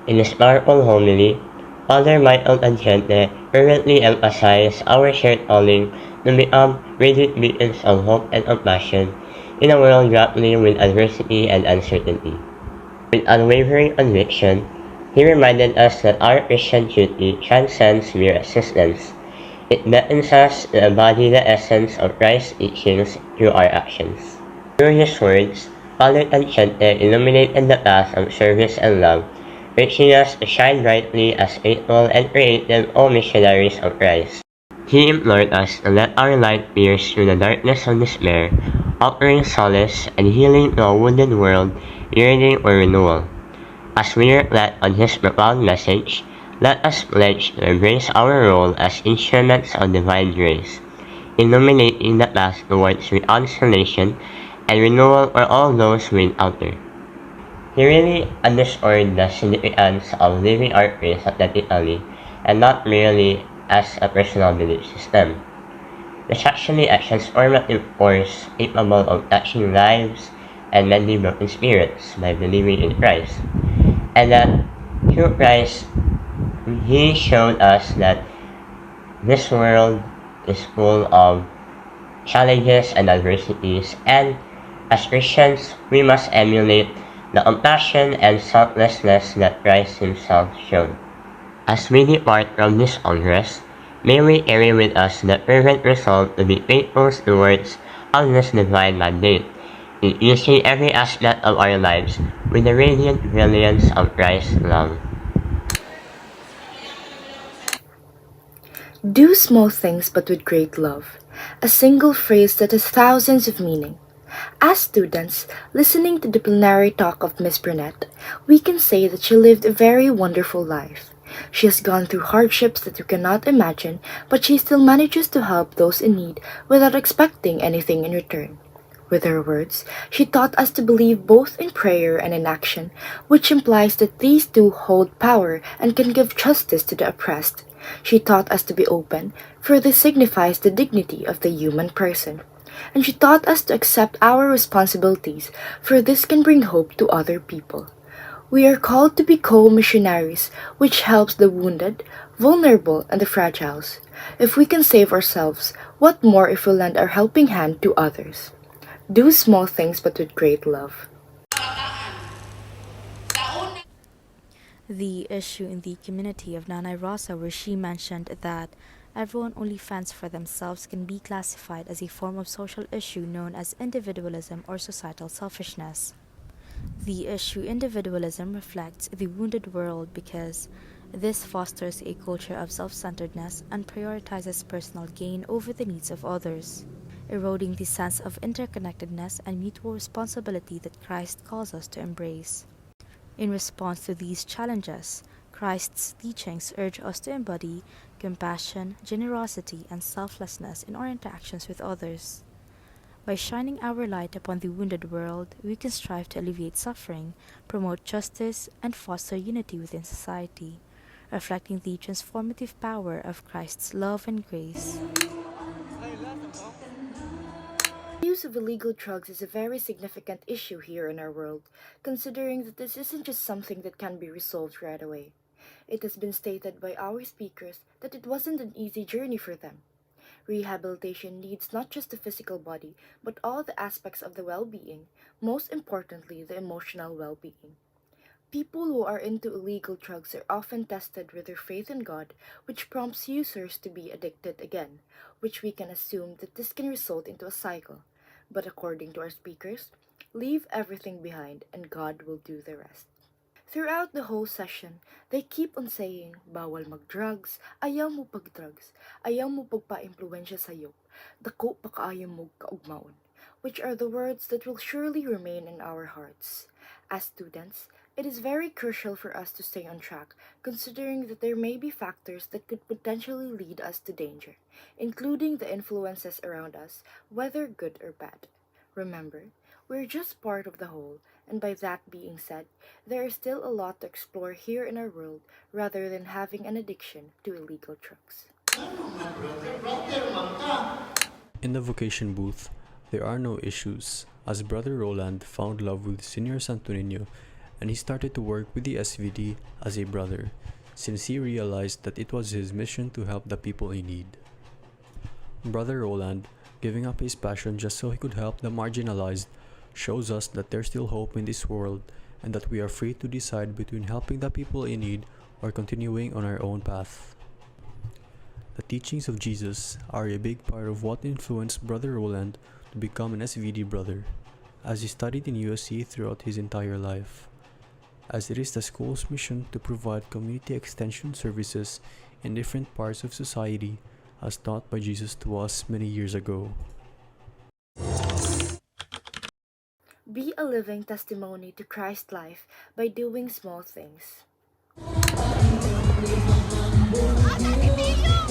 In his powerful homily, Father Michael Tangente fervently emphasized our shared calling to become radiant beacons of hope and compassion in a world grappling with adversity and uncertainty. With unwavering conviction, he reminded us that our Christian duty transcends mere existence. It beckons us to embody the essence of Christ's teachings through our actions. Through his words, Father Tangente illuminated the path of service and love, urging us to shine brightly as faithful and creative missionaries of Christ. He implored us to let our light pierce through the darkness of despair, offering solace and healing to a wounded world yearning for renewal. As we reflect on his profound message, let us pledge to embrace our role as instruments of divine grace, illuminating the path towards reconciliation and renewal for all those we encounter. He really underscored the significance of living our faith authentically and not merely as a personal belief system. It's actually a transformative force capable of touching lives and mending broken spirits by believing in Christ. And that through Christ, He showed us that this world is full of challenges and adversities, and as Christians, we must emulate the compassion and selflessness that Christ Himself showed. As we depart from this unrest, may we carry with us the fervent resolve to be faithful stewards of this divine mandate, infusing every aspect of our lives with the radiant brilliance of Christ's love. Do small things but with great love. A single phrase that has thousands of meaning. As students, listening to the plenary talk of Miss Burnett, we can say that she lived a very wonderful life. She has gone through hardships that you cannot imagine, but she still manages to help those in need without expecting anything in return. With her words, she taught us to believe both in prayer and in action, which implies that these two hold power and can give justice to the oppressed. She taught us to be open, for this signifies the dignity of the human person. And she taught us to accept our responsibilities, for this can bring hope to other people. We are called to be co-missionaries, which helps the wounded, vulnerable, and the fragiles. If we can save ourselves, what more if we lend our helping hand to others? Do small things but with great love. The issue in the community of Nanay Rosa, where she mentioned that everyone only fends for themselves, can be classified as a form of social issue known as individualism or societal selfishness. The issue individualism reflects the wounded world because this fosters a culture of self-centeredness and prioritizes personal gain over the needs of others, eroding the sense of interconnectedness and mutual responsibility that Christ calls us to embrace. In response to these challenges, Christ's teachings urge us to embody compassion, generosity, and selflessness in our interactions with others. By shining our light upon the wounded world, we can strive to alleviate suffering, promote justice, and foster unity within society, reflecting the transformative power of Christ's love and grace. The use of illegal drugs is a very significant issue here in our world, considering that this isn't just something that can be resolved right away. It has been stated by our speakers that it wasn't an easy journey for them. Rehabilitation needs not just the physical body, but all the aspects of the well being, most importantly, the emotional well being. People who are into illegal drugs are often tested with their faith in God, which prompts users to be addicted again, which we can assume that this can result into a cycle. But according to our speakers, leave everything behind and God will do the rest. Throughout the whole session, they keep on saying, bawal mag-drugs, ayaw mo pag-drugs, ayaw mo pagpa-impluensya sa'yo, dako pa kaayo mo kaugmaon, which are the words that will surely remain in our hearts. As students, it is very crucial for us to stay on track, considering that there may be factors that could potentially lead us to danger, including the influences around us, whether good or bad. Remember, we're just part of the whole, and by that being said, there is still a lot to explore here in our world rather than having an addiction to illegal drugs. In the vocation booth, there are no issues, as Brother Roland found love with Senior Santo Niño and he started to work with the SVD as a brother, since he realized that it was his mission to help the people in need. Brother Roland, giving up his passion just so he could help the marginalized, shows us that there's still hope in this world and that we are free to decide between helping the people in need or continuing on our own path. The teachings of Jesus are a big part of what influenced Brother Roland to become an SVD brother, as he studied in USC throughout his entire life, as it is the school's mission to provide community extension services in different parts of society as taught by Jesus to us many years ago. Be a living testimony to Christ's life by doing small things. ¡Hasta que pillo!